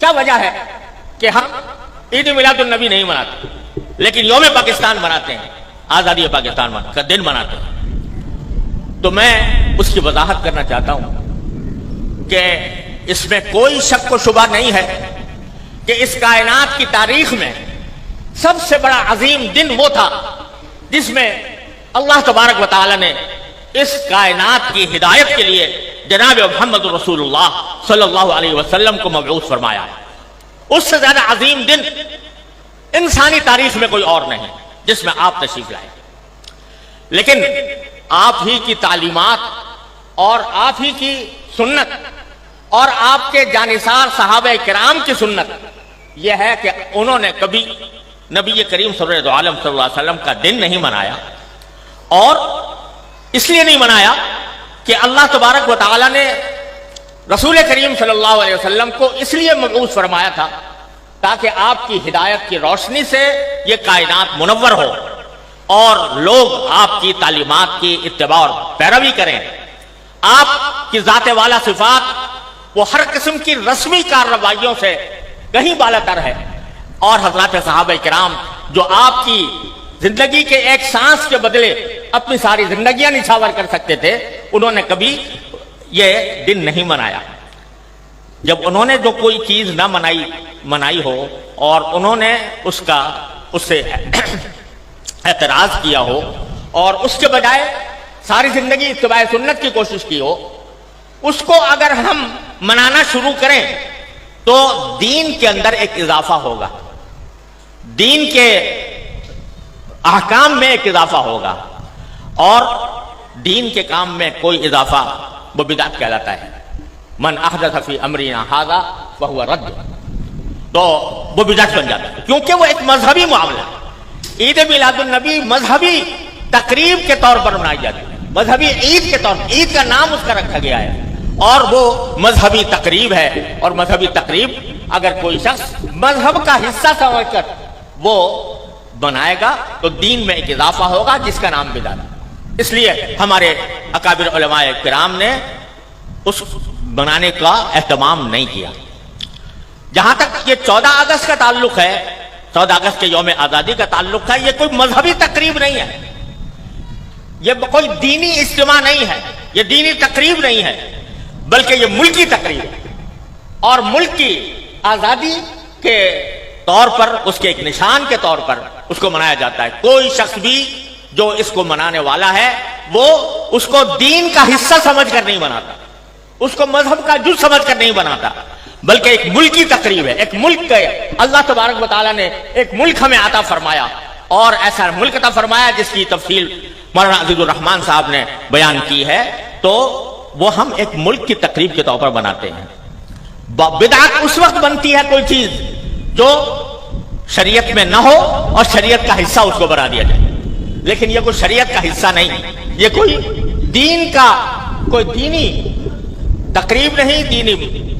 کیا وجہ ہے کہ ہم عید میلاد النبی نہیں مناتے لیکن یوم پاکستان مناتے ہیں، آزادی پاکستان کا دن مناتے ہیں؟ تو میں اس کی وضاحت کرنا چاہتا ہوں کہ اس میں کوئی شک و شبہ نہیں ہے کہ اس کائنات کی تاریخ میں سب سے بڑا عظیم دن وہ تھا جس میں اللہ تبارک و تعالی نے اس کائنات کی ہدایت کے لیے جناب محمد رسول اللہ صلی اللہ علیہ وسلم کو مبعوث فرمایا۔ اس سے زیادہ عظیم دن انسانی تاریخ میں کوئی اور نہیں جس میں آپ تشریف لائے، لیکن آپ ہی کی تعلیمات اور آپ ہی کی سنت اور آپ کے جانثار صحابہ کرام کی سنت یہ ہے کہ انہوں نے کبھی نبی کریم صلی اللہ علیہ وسلم کا دن نہیں منایا، اور اس لیے نہیں منایا کہ اللہ تبارک و تعالی نے رسول کریم صلی اللہ علیہ وسلم کو اس لیے مبعوث فرمایا تھا تاکہ آپ کی ہدایت کی روشنی سے یہ کائنات منور ہو اور لوگ آپ کی تعلیمات کی اتباع اور پیروی کریں۔ آپ کی ذات والا صفات وہ ہر قسم کی رسمی کارروائیوں سے کہیں بالا تر ہے، اور حضرات صحابہ کرام جو آپ کی زندگی کے ایک سانس کے بدلے اپنی ساری زندگیاں نچھاور کر سکتے تھے، انہوں نے کبھی یہ دن نہیں منایا۔ جب انہوں نے جو کوئی چیز نہ منائی ہو اور انہوں نے اس سے اعتراض کیا ہو اور اس کے بجائے ساری زندگی اتباع سنت کی کوشش کی ہو، اس کو اگر ہم منانا شروع کریں تو دین کے اندر ایک اضافہ ہوگا، دین کے احکام میں ایک اضافہ ہوگا، اور دین کے کام میں کوئی اضافہ وہ بدعت کہلاتا ہے۔ من احدث فی امرنا ھذا فہو رد، تو وہ بدعت بن جاتا ہے کیونکہ وہ ایک مذہبی معاملہ ہے۔ عید میلاد النبی مذہبی تقریب کے طور پر منائی جاتی ہے، مذہبی عید کے طور پر، عید کا نام اس کا رکھا گیا ہے، اور وہ مذہبی تقریب ہے، اور مذہبی تقریب اگر کوئی شخص مذہب کا حصہ سمجھ کر وہ بنائے گا تو دین میں ایک اضافہ ہوگا جس کا نام بدعت ہے۔ اس لیے ہمارے اکابر علماء کرام نے اس بنانے کا اہتمام نہیں کیا۔ جہاں تک یہ 14 اگست کا تعلق ہے، 14 اگست کے یوم آزادی کا تعلق ہے، یہ کوئی مذہبی تقریب نہیں ہے، یہ کوئی دینی اجتماع نہیں ہے، یہ دینی تقریب نہیں ہے، بلکہ یہ ملکی تقریب ہے، اور ملک کی آزادی کے طور پر، اس کے ایک نشان کے طور پر اس کو منایا جاتا ہے۔ کوئی شخص بھی جو اس کو منانے والا ہے وہ اس کو دین کا حصہ سمجھ کر نہیں مناتا، اس کو مذہب کا جز سمجھ کر نہیں بناتا، بلکہ ایک ملکی تقریب ہے۔ ایک ملک کے اللہ تبارک و تعالیٰ نے ایک ملک ہمیں عطا فرمایا، اور ایسا ملک عطا فرمایا جس کی تفصیل مولانا عزیز الرحمان صاحب نے بیان کی ہے، تو وہ ہم ایک ملک کی تقریب کے طور پر بناتے ہیں۔ بدعت اس وقت بنتی ہے کوئی چیز جو شریعت میں نہ ہو اور شریعت کا حصہ اس کو بنا دیا جائے، لیکن یہ کوئی شریعت کا حصہ نہیں، یہ کوئی دین کا کوئی دینی تقریب نہیں، دینی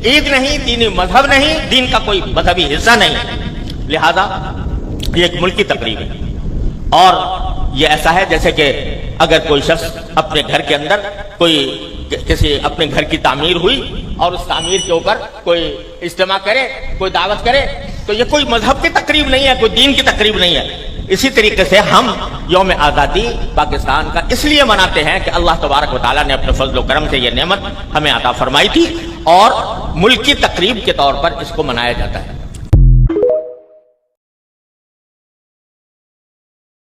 عید نہیں، دینی مذہب نہیں، دین کا کوئی مذہبی حصہ نہیں، لہذا یہ ایک ملکی تقریب ہے۔ اور یہ ایسا ہے جیسے کہ اگر کوئی شخص اپنے گھر کے اندر کسی اپنے گھر کی تعمیر ہوئی اور اس تعمیر کے اوپر کوئی اجتماع کرے، کوئی دعوت کرے، تو یہ کوئی مذہب کی تقریب نہیں ہے، کوئی دین کی تقریب نہیں ہے۔ اسی طریقے سے ہم یوم آزادی پاکستان کا اس لیے مناتے ہیں کہ اللہ تبارک و تعالیٰ نے اپنے فضل و کرم سے یہ نعمت ہمیں عطا فرمائی تھی، اور ملکی تقریب کے طور پر اس کو منایا جاتا ہے۔